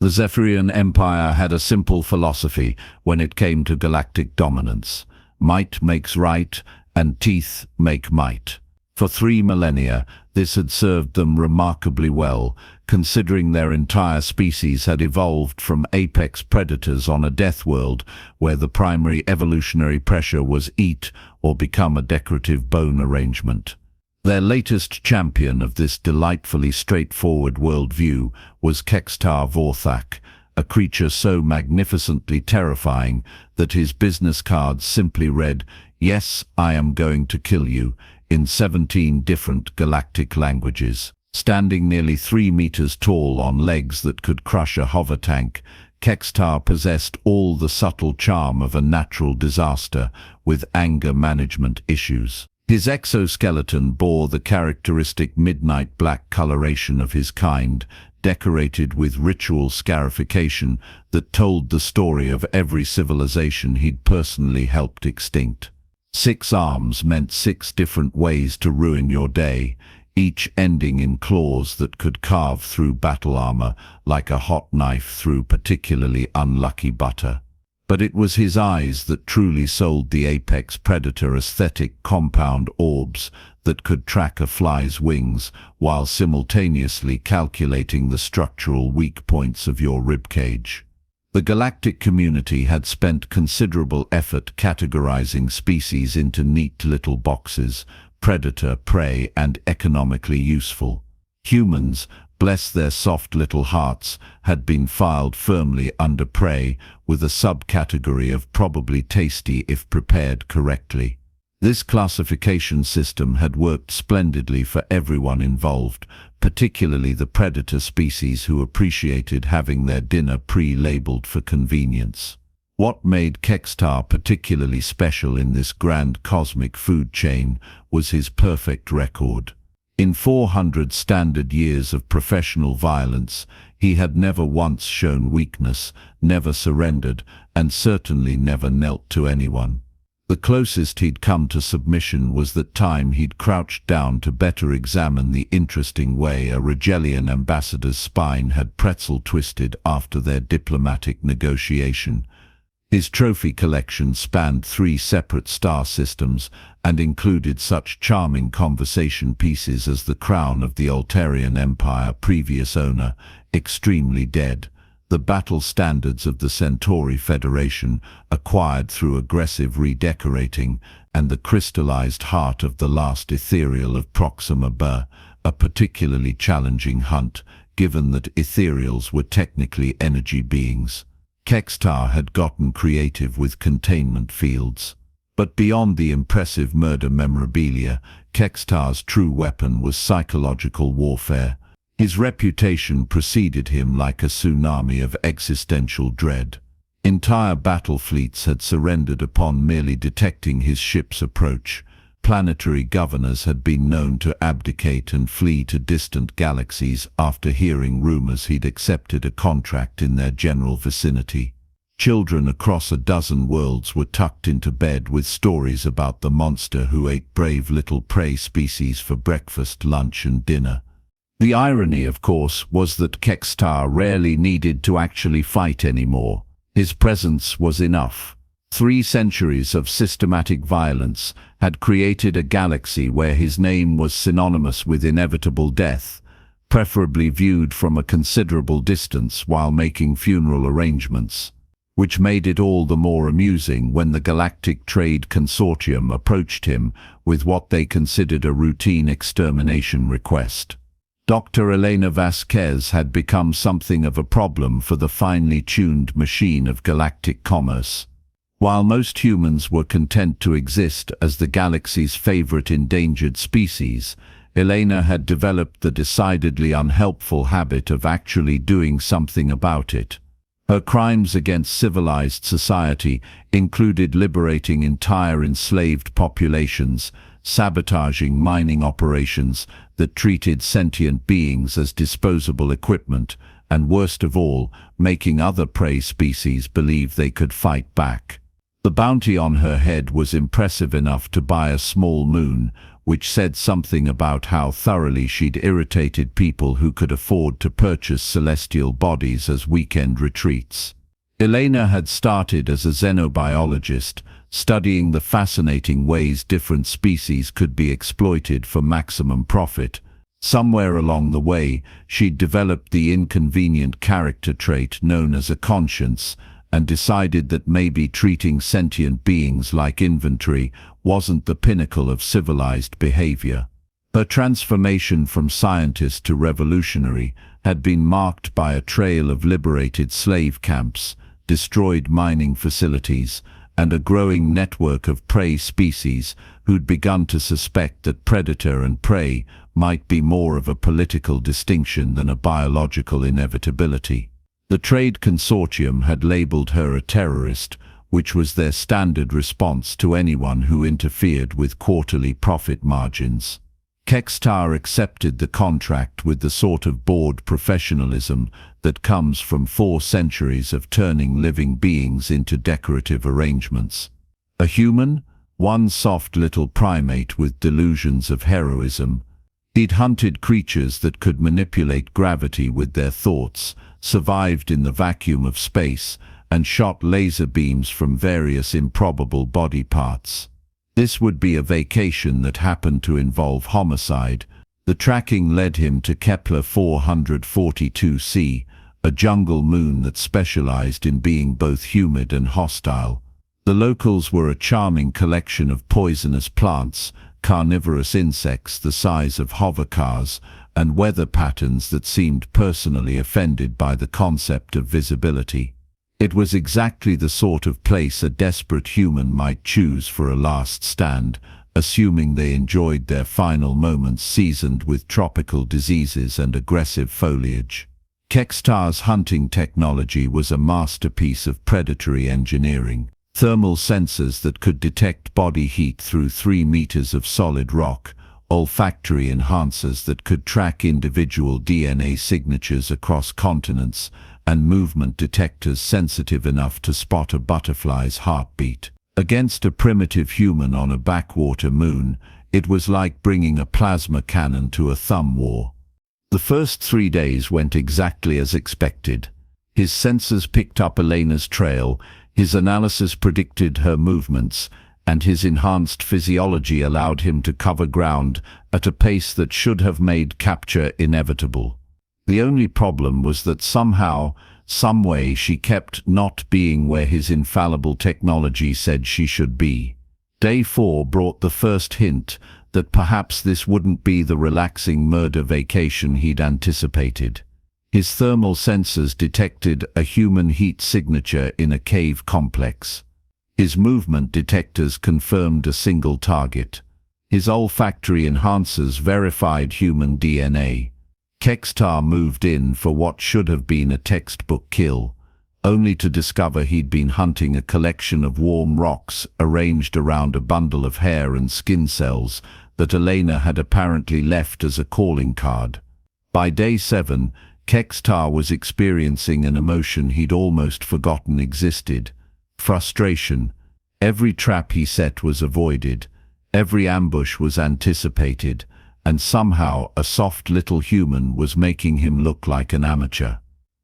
The Zephyrian Empire had a simple philosophy when it came to galactic dominance. Might makes right, and teeth make might. For 3 millennia, this had served them remarkably well, considering their entire species had evolved from apex predators on a death world where the primary evolutionary pressure was eat or become a decorative bone arrangement. Their latest champion of this delightfully straightforward worldview was Kextar Vorthak, a creature so magnificently terrifying that his business cards simply read, "Yes, I am going to kill you," in 17 different galactic languages. Standing nearly 3 meters tall on legs that could crush a hover tank, Kextar possessed all the subtle charm of a natural disaster with anger management issues. His exoskeleton bore the characteristic midnight black coloration of his kind, decorated with ritual scarification that told the story of every civilization he'd personally helped extinct. 6 arms meant 6 different ways to ruin your day, each ending in claws that could carve through battle armor like a hot knife through particularly unlucky butter. But it was his eyes that truly sold the apex predator aesthetic, compound orbs that could track a fly's wings while simultaneously calculating the structural weak points of your ribcage. The galactic community had spent considerable effort categorizing species into neat little boxes: predator, prey, and economically useful. Humans, bless their soft little hearts, had been filed firmly under prey, with a subcategory of probably tasty if prepared correctly. This classification system had worked splendidly for everyone involved, particularly the predator species who appreciated having their dinner pre-labeled for convenience. What made Kextar particularly special in this grand cosmic food chain was his perfect record. In 400 standard years of professional violence, he had never once shown weakness, never surrendered, and certainly never knelt to anyone. The closest he'd come to submission was that time he'd crouched down to better examine the interesting way a Rigelian ambassador's spine had pretzel-twisted after their diplomatic negotiation. His trophy collection spanned 3 separate star systems and included such charming conversation pieces as the crown of the Altarian Empire previous owner, extremely dead, the battle standards of the Centauri Federation, acquired through aggressive redecorating, and the crystallized heart of the last ethereal of Proxima B, a particularly challenging hunt, given that ethereals were technically energy beings. Kextar had gotten creative with containment fields. But beyond the impressive murder memorabilia, Kextar's true weapon was psychological warfare. His reputation preceded him like a tsunami of existential dread. Entire battle fleets had surrendered upon merely detecting his ship's approach. Planetary governors had been known to abdicate and flee to distant galaxies after hearing rumors he'd accepted a contract in their general vicinity. Children across a dozen worlds were tucked into bed with stories about the monster who ate brave little prey species for breakfast, lunch, and dinner. The irony, of course, was that Kextar rarely needed to actually fight anymore. His presence was enough. 3 centuries of systematic violence had created a galaxy where his name was synonymous with inevitable death, preferably viewed from a considerable distance while making funeral arrangements, which made it all the more amusing when the Galactic Trade Consortium approached him with what they considered a routine extermination request. Dr. Elena Vasquez had become something of a problem for the finely tuned machine of galactic commerce. While most humans were content to exist as the galaxy's favorite endangered species, Elena had developed the decidedly unhelpful habit of actually doing something about it. Her crimes against civilized society included liberating entire enslaved populations, sabotaging mining operations that treated sentient beings as disposable equipment, and worst of all, making other prey species believe they could fight back. The bounty on her head was impressive enough to buy a small moon, which said something about how thoroughly she'd irritated people who could afford to purchase celestial bodies as weekend retreats. Elena had started as a xenobiologist, studying the fascinating ways different species could be exploited for maximum profit. Somewhere along the way, she'd developed the inconvenient character trait known as a conscience, and decided that maybe treating sentient beings like inventory wasn't the pinnacle of civilized behavior. Her transformation from scientist to revolutionary had been marked by a trail of liberated slave camps, destroyed mining facilities, and a growing network of prey species who'd begun to suspect that predator and prey might be more of a political distinction than a biological inevitability. The Trade Consortium had labeled her a terrorist, which was their standard response to anyone who interfered with quarterly profit margins. Kextar accepted the contract with the sort of bored professionalism that comes from 4 centuries of turning living beings into decorative arrangements. A human, one soft little primate with delusions of heroism. He'd hunted creatures that could manipulate gravity with their thoughts, survived in the vacuum of space, and shot laser beams from various improbable body parts. This would be a vacation that happened to involve homicide. The tracking led him to Kepler 442c, a jungle moon that specialized in being both humid and hostile. The locals were a charming collection of poisonous plants, carnivorous insects the size of hover cars, and weather patterns that seemed personally offended by the concept of visibility. It was exactly the sort of place a desperate human might choose for a last stand, assuming they enjoyed their final moments seasoned with tropical diseases and aggressive foliage. Kextar's hunting technology was a masterpiece of predatory engineering. Thermal sensors that could detect body heat through 3 meters of solid rock, olfactory enhancers that could track individual DNA signatures across continents, and movement detectors sensitive enough to spot a butterfly's heartbeat. Against a primitive human on a backwater moon, it was like bringing a plasma cannon to a thumb war. The first 3 days went exactly as expected. His sensors picked up Elena's trail, his analysis predicted her movements, and his enhanced physiology allowed him to cover ground at a pace that should have made capture inevitable. The only problem was that somehow, some way, she kept not being where his infallible technology said she should be. Day 4 brought the first hint that perhaps this wouldn't be the relaxing murder vacation he'd anticipated. His thermal sensors detected a human heat signature in a cave complex. His movement detectors confirmed a single target. His olfactory enhancers verified human DNA. Kextar moved in for what should have been a textbook kill, only to discover he'd been hunting a collection of warm rocks arranged around a bundle of hair and skin cells that Elena had apparently left as a calling card. By day 7, Kextar was experiencing an emotion he'd almost forgotten existed: frustration. Every trap he set was avoided, every ambush was anticipated, and somehow a soft little human was making him look like an amateur.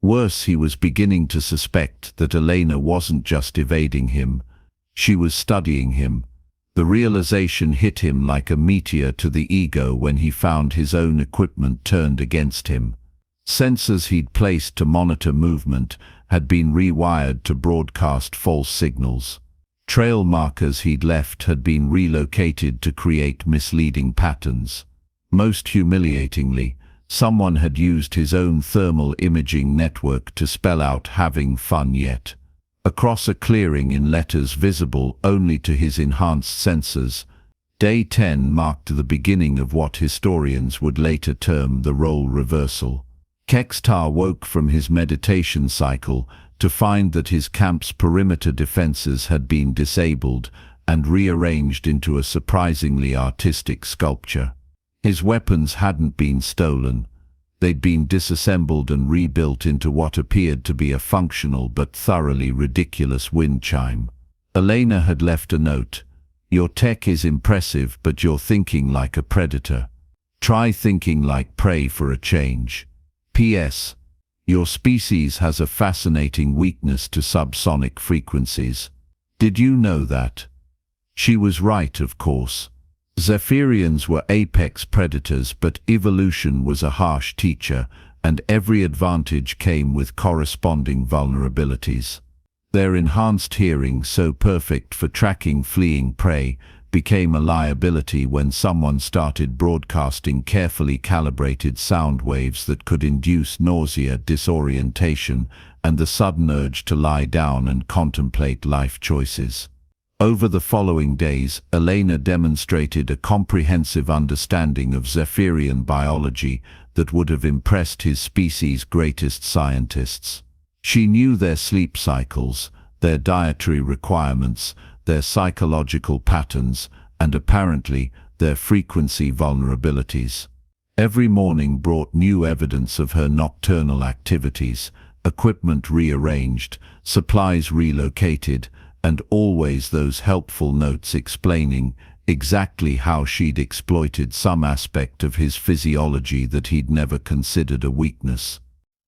Worse, he was beginning to suspect that Elena wasn't just evading him, she was studying him. The realization hit him like a meteor to the ego when he found his own equipment turned against him. Sensors he'd placed to monitor movement had been rewired to broadcast false signals. Trail markers he'd left had been relocated to create misleading patterns. Most humiliatingly, someone had used his own thermal imaging network to spell out "having fun yet" across a clearing in letters visible only to his enhanced sensors. Day 10 marked the beginning of what historians would later term the role reversal. Kextar woke from his meditation cycle to find that his camp's perimeter defenses had been disabled and rearranged into a surprisingly artistic sculpture. His weapons hadn't been stolen. They'd been disassembled and rebuilt into what appeared to be a functional but thoroughly ridiculous wind chime. Elena had left a note. Your tech is impressive, but you're thinking like a predator. Try thinking like prey for a change. P.S. Your species has a fascinating weakness to subsonic frequencies. Did you know that? She was right, of course. Zephyrians were apex predators, but evolution was a harsh teacher, and every advantage came with corresponding vulnerabilities. Their enhanced hearing, so perfect for tracking fleeing prey, became a liability when someone started broadcasting carefully calibrated sound waves that could induce nausea, disorientation, and the sudden urge to lie down and contemplate life choices. Over the following days, Elena demonstrated a comprehensive understanding of Zephyrian biology that would have impressed his species' greatest scientists. She knew their sleep cycles, their dietary requirements, their psychological patterns, and apparently their frequency vulnerabilities. Every morning brought new evidence of her nocturnal activities, equipment rearranged, supplies relocated, and always those helpful notes explaining exactly how she'd exploited some aspect of his physiology that he'd never considered a weakness.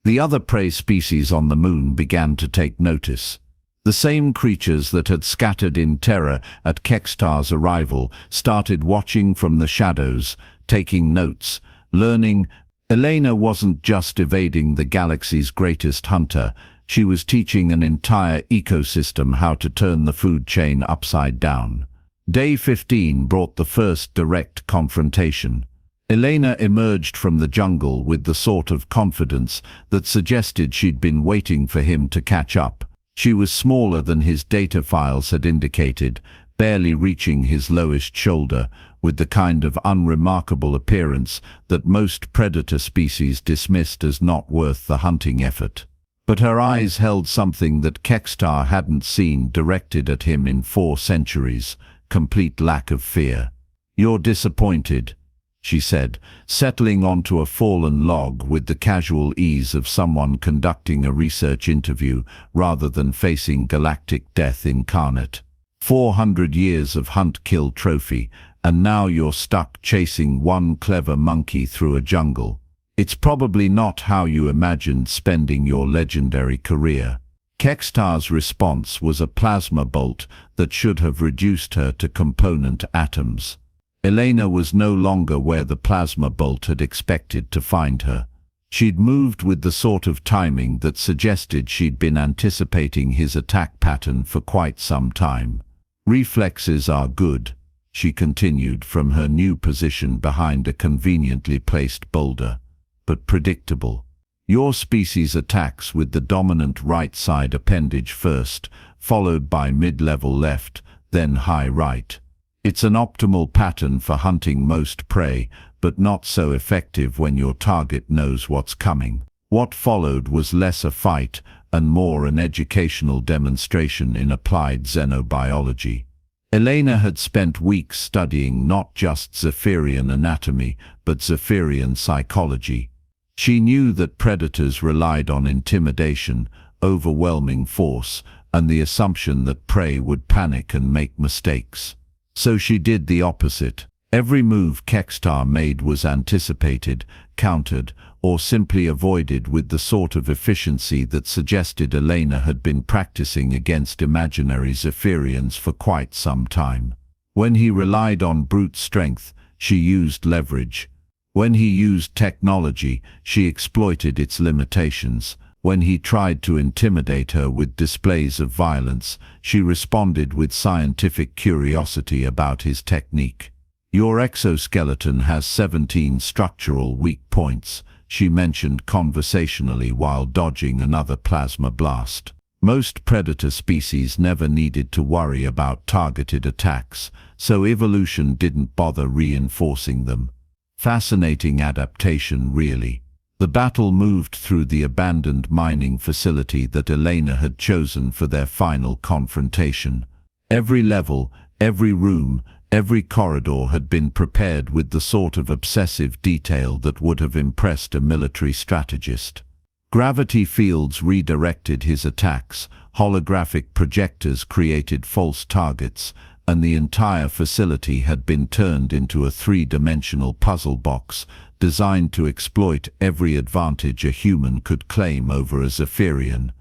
The other prey species on the moon began to take notice. The same creatures that had scattered in terror at Kextar's arrival started watching from the shadows, taking notes, learning. Elena wasn't just evading the galaxy's greatest hunter, she was teaching an entire ecosystem how to turn the food chain upside down. Day 15 brought the first direct confrontation. Elena emerged from the jungle with the sort of confidence that suggested she'd been waiting for him to catch up. She was smaller than his data files had indicated, barely reaching his lowest shoulder, with the kind of unremarkable appearance that most predator species dismissed as not worth the hunting effort. But her eyes held something that Kextar hadn't seen directed at him in 4 centuries, complete lack of fear. "You're disappointed," she said, settling onto a fallen log with the casual ease of someone conducting a research interview rather than facing galactic death incarnate. 400 years of hunt-kill trophy, and now you're stuck chasing one clever monkey through a jungle. It's probably not how you imagined spending your legendary career. Kextar's response was a plasma bolt that should have reduced her to component atoms. Elena was no longer where the plasma bolt had expected to find her. She'd moved with the sort of timing that suggested she'd been anticipating his attack pattern for quite some time. "Reflexes are good," she continued from her new position behind a conveniently placed boulder, "but predictable. Your species attacks with the dominant right side appendage first, followed by mid-level left, then high right. It's an optimal pattern for hunting most prey, but not so effective when your target knows what's coming." What followed was less a fight and more an educational demonstration in applied xenobiology. Elena had spent weeks studying not just Zephyrian anatomy, but Zephyrian psychology. She knew that predators relied on intimidation, overwhelming force, and the assumption that prey would panic and make mistakes. So she did the opposite. Every move Kextar made was anticipated, countered, or simply avoided with the sort of efficiency that suggested Elena had been practicing against imaginary Zephyrians for quite some time. When he relied on brute strength, she used leverage. When he used technology, she exploited its limitations. When he tried to intimidate her with displays of violence, she responded with scientific curiosity about his technique. "Your exoskeleton has 17 structural weak points," she mentioned conversationally while dodging another plasma blast. Most predator species never needed to worry about targeted attacks, so evolution didn't bother reinforcing them. Fascinating adaptation, really. The battle moved through the abandoned mining facility that Elena had chosen for their final confrontation. Every level, every room, every corridor had been prepared with the sort of obsessive detail that would have impressed a military strategist. Gravity fields redirected his attacks, holographic projectors created false targets, and the entire facility had been turned into a three-dimensional puzzle box designed to exploit every advantage a human could claim over a Zephyrian.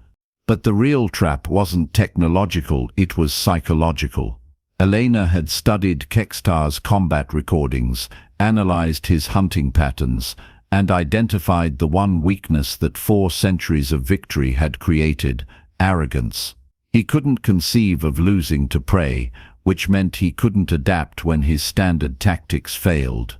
But the real trap wasn't technological, it was psychological. Elena had studied Kextar's combat recordings, analyzed his hunting patterns, and identified the one weakness that 4 centuries of victory had created: arrogance. He couldn't conceive of losing to prey, which meant he couldn't adapt when his standard tactics failed.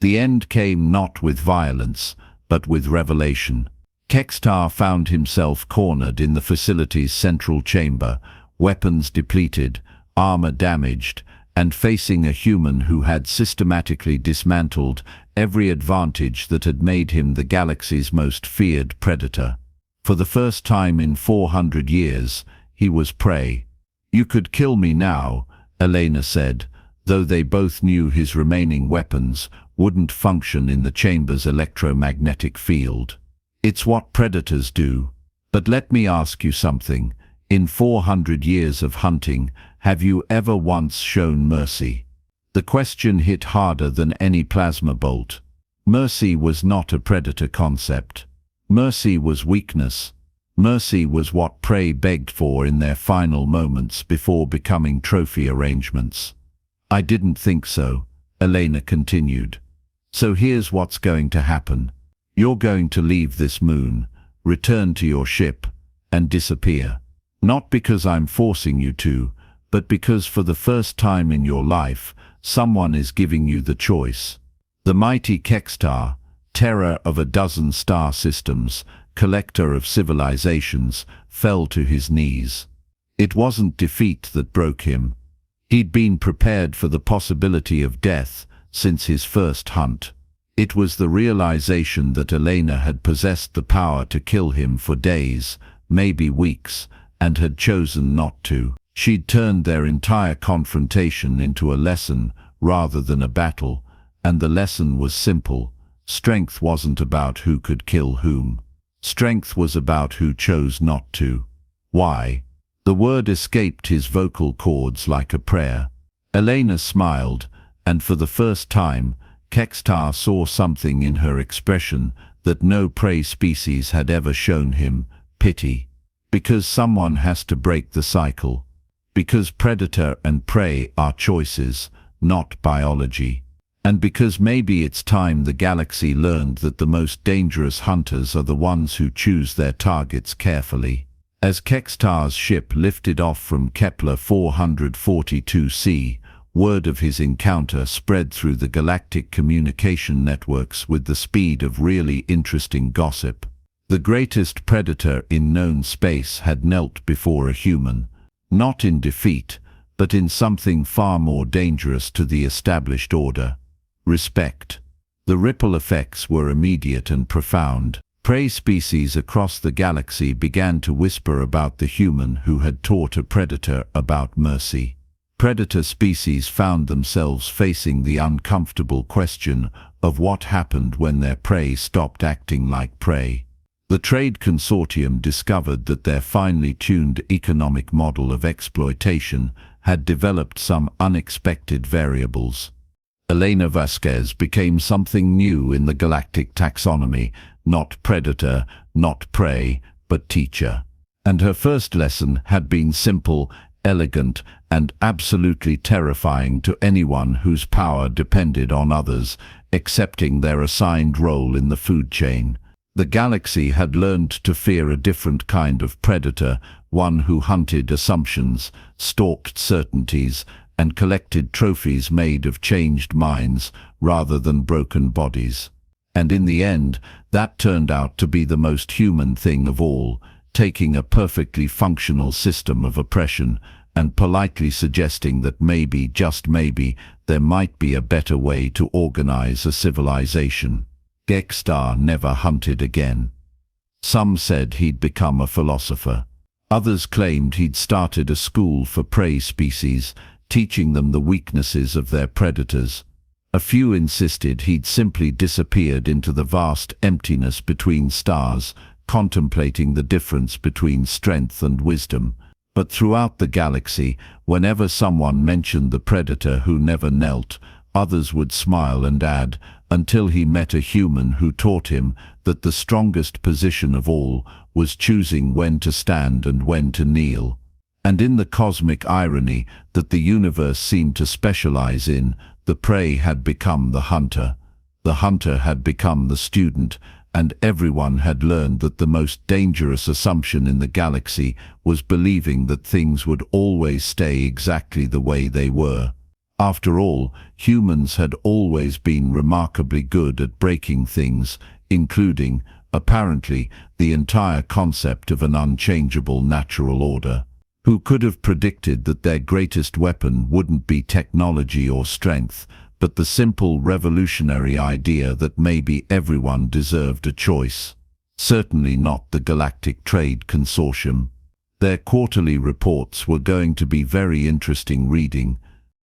The end came not with violence, but with revelation. Kextar found himself cornered in the facility's central chamber, weapons depleted, armor damaged, and facing a human who had systematically dismantled every advantage that had made him the galaxy's most feared predator. For the first time in 400 years, he was prey. "You could kill me now," Elena said, though they both knew his remaining weapons wouldn't function in the chamber's electromagnetic field. "It's what predators do. But let me ask you something. In 400 years of hunting, have you ever once shown mercy?" The question hit harder than any plasma bolt. Mercy was not a predator concept. Mercy was weakness. Mercy was what prey begged for in their final moments before becoming trophy arrangements. "I didn't think so," Elena continued. "So here's what's going to happen. You're going to leave this moon, return to your ship, and disappear. Not because I'm forcing you to, but because for the first time in your life, someone is giving you the choice." The mighty Kextar, terror of a dozen star systems, collector of civilizations, fell to his knees. It wasn't defeat that broke him. He'd been prepared for the possibility of death since his first hunt. It was the realization that Elena had possessed the power to kill him for days, maybe weeks, and had chosen not to. She'd turned their entire confrontation into a lesson rather than a battle, and the lesson was simple. Strength wasn't about who could kill whom. Strength was about who chose not to. Why? The word escaped his vocal cords like a prayer. Elena smiled, and for the first time, Kextar saw something in her expression that no prey species had ever shown him: pity. Because someone has to break the cycle. Because predator and prey are choices, not biology. And because maybe it's time the galaxy learned that the most dangerous hunters are the ones who choose their targets carefully. As Kextar's ship lifted off from Kepler 442c, word of his encounter spread through the galactic communication networks with the speed of really interesting gossip. The greatest predator in known space had knelt before a human, not in defeat, but in something far more dangerous to the established order: respect. The ripple effects were immediate and profound. Prey species across the galaxy began to whisper about the human who had taught a predator about mercy. Predator species found themselves facing the uncomfortable question of what happened when their prey stopped acting like prey. The Trade Consortium discovered that their finely tuned economic model of exploitation had developed some unexpected variables. Elena Vasquez became something new in the galactic taxonomy: not predator, not prey, but teacher. And her first lesson had been simple, elegant, and absolutely terrifying to anyone whose power depended on others accepting their assigned role in the food chain. The galaxy had learned to fear a different kind of predator, one who hunted assumptions, stalked certainties, and collected trophies made of changed minds rather than broken bodies. And in the end, that turned out to be the most human thing of all, taking a perfectly functional system of oppression and politely suggesting that maybe, just maybe, there might be a better way to organize a civilization. Kextar never hunted again. Some said he'd become a philosopher. Others claimed he'd started a school for prey species, teaching them the weaknesses of their predators. A few insisted he'd simply disappeared into the vast emptiness between stars, contemplating the difference between strength and wisdom. But throughout the galaxy, whenever someone mentioned the predator who never knelt, others would smile and add, until he met a human who taught him that the strongest position of all was choosing when to stand and when to kneel. And in the cosmic irony that the universe seemed to specialize in, the prey had become the hunter had become the student, and everyone had learned that the most dangerous assumption in the galaxy was believing that things would always stay exactly the way they were. After all, humans had always been remarkably good at breaking things, including, apparently, the entire concept of an unchangeable natural order. Who could have predicted that their greatest weapon wouldn't be technology or strength, but the simple revolutionary idea that maybe everyone deserved a choice? Certainly not the Galactic Trade Consortium. Their quarterly reports were going to be very interesting reading,